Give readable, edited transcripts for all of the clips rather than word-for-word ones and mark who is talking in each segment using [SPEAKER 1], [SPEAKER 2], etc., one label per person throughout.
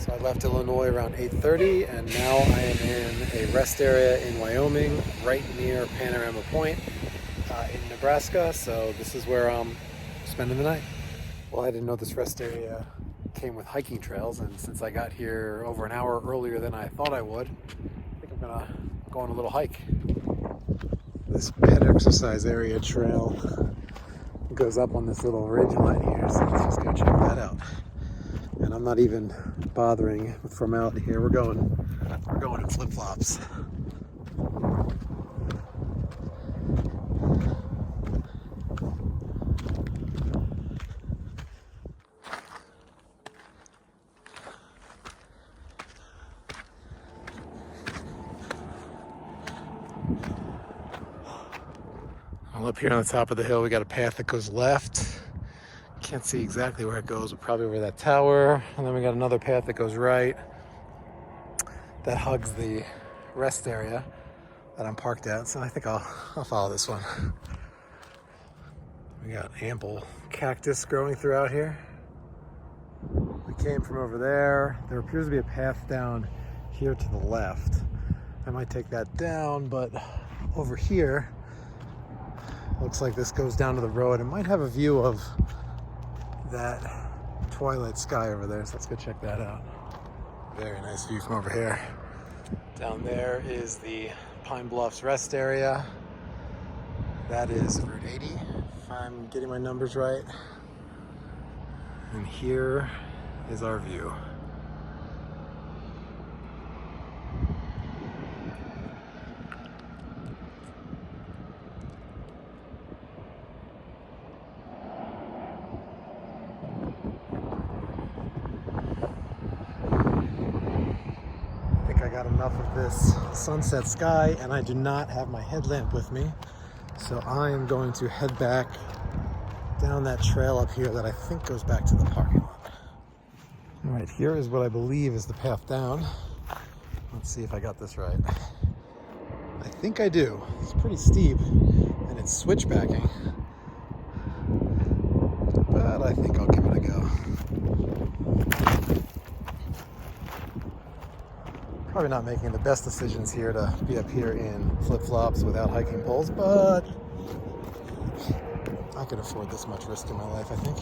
[SPEAKER 1] So I left Illinois around 8:30, and now I am in a rest area in Wyoming, right near Panorama Point in Nebraska. So this is where I'm spending the night. Well, I didn't know this rest area came with hiking trails, and since I got here over an hour earlier than I thought I would, I think I'm gonna go on a little hike. This pet exercise area trail goes up on this little ridge line here, so let's just go check that out. And I'm not even bothering with formality here. We're going in flip-flops. Well, up here on the top of the hill, we got a path that goes left. Can't see exactly where it goes, but probably over that tower. And then we got another path that goes right that hugs the rest area that I'm parked at. So I think I'll follow this one. We got ample cactus growing throughout here. We came from over there. There appears to be a path down here to the left. I might take that down, but over here, looks like this goes down to the road. It might have a view of that twilight sky over there, so let's go check that out. Very nice view from over here. Down there is the Pine Bluffs Rest Area. That is Route 80, if I'm getting my numbers right. And here is our view. I got enough of this sunset sky, and I do not have my headlamp with me, so I am going to head back down that trail up here that I think goes back to the parking lot. All right, here is what I believe is the path down. Let's see if I got this right. I think I do. It's pretty steep and it's switchbacking, but I think I'll give it a go. Probably not making the best decisions here to be up here in flip-flops without hiking poles, but I could afford this much risk in my life, I think.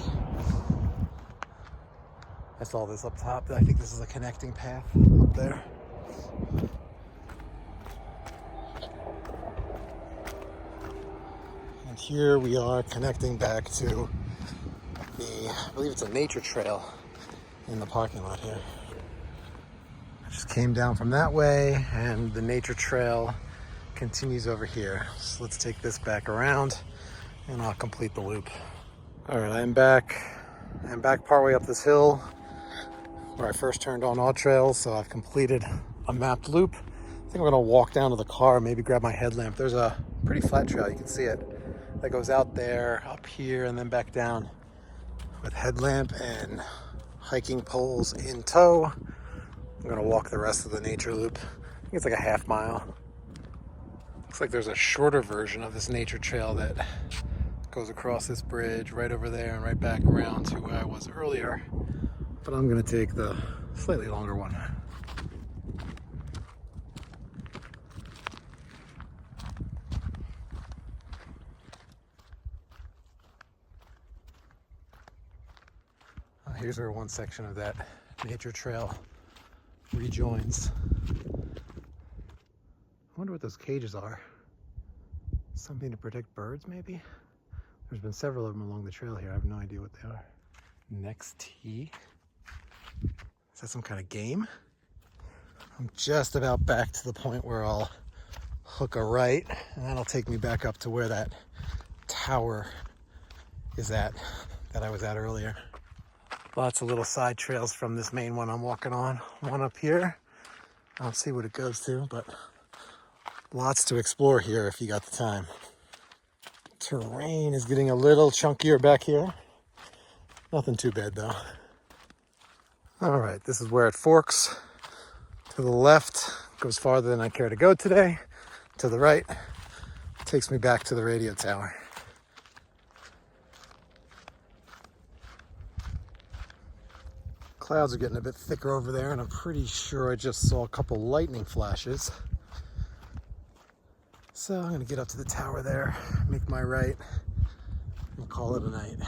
[SPEAKER 1] I saw this up top. I think this is a connecting path up there. And here we are connecting back to I believe it's a nature trail in the parking lot here. Just came down from that way, and the nature trail continues over here. So let's take this back around and I'll complete the loop. All right, I'm back partway up this hill where I first turned on all trails. So I've completed a mapped loop. I think I'm gonna walk down to the car, maybe grab my headlamp. There's a pretty flat trail, you can see it, that goes out there, up here, and then back down with headlamp and hiking poles in tow. I'm gonna walk the rest of the nature loop. I think it's like a half mile. Looks like there's a shorter version of this nature trail that goes across this bridge right over there and right back around to where I was earlier. But I'm gonna take the slightly longer one. Here's where one section of that nature trail rejoins. I wonder what those cages are. Something to protect birds, maybe? There's been several of them along the trail here. I have no idea what they are. Next tee. Is that some kind of game? I'm just about back to the point where I'll hook a right, and that'll take me back up to where that tower is at, that I was at earlier. Lots of little side trails from this main one I'm walking on. One up here. I'll see what it goes to, but lots to explore here if you got the time. Terrain is getting a little chunkier back here. Nothing too bad though. All right, this is where it forks. To the left, goes farther than I care to go today. To the right, takes me back to the radio tower. clouds are getting a bit thicker over there, and I'm pretty sure I just saw a couple lightning flashes. So I'm gonna get up to the tower there, make my right, and call it a night.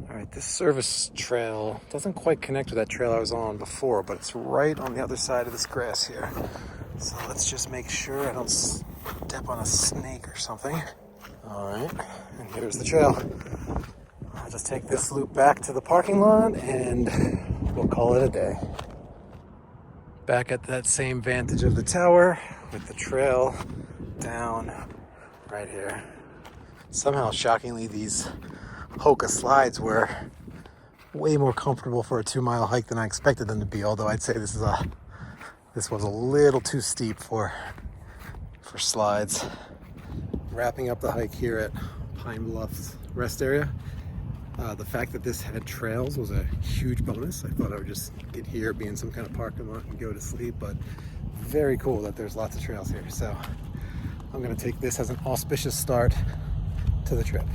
[SPEAKER 1] All right, this service trail doesn't quite connect with that trail I was on before, but it's right on the other side of this grass here. So let's just make sure I don't step on a snake or something. All right, and here's the trail. I'll just take this loop back to the parking lot and we'll call it a day. Back at that same vantage of the tower with the trail down right here. Somehow, shockingly, these Hoka slides were way more comfortable for a 2-mile hike than I expected them to be, although I'd say this was a little too steep for slides. Wrapping up the hike here at Pine Bluffs Rest Area. The fact that this had trails was a huge bonus. I thought I would just get here, be in some kind of parking lot and go to sleep, but very cool that there's lots of trails here. So I'm gonna take this as an auspicious start to the trip.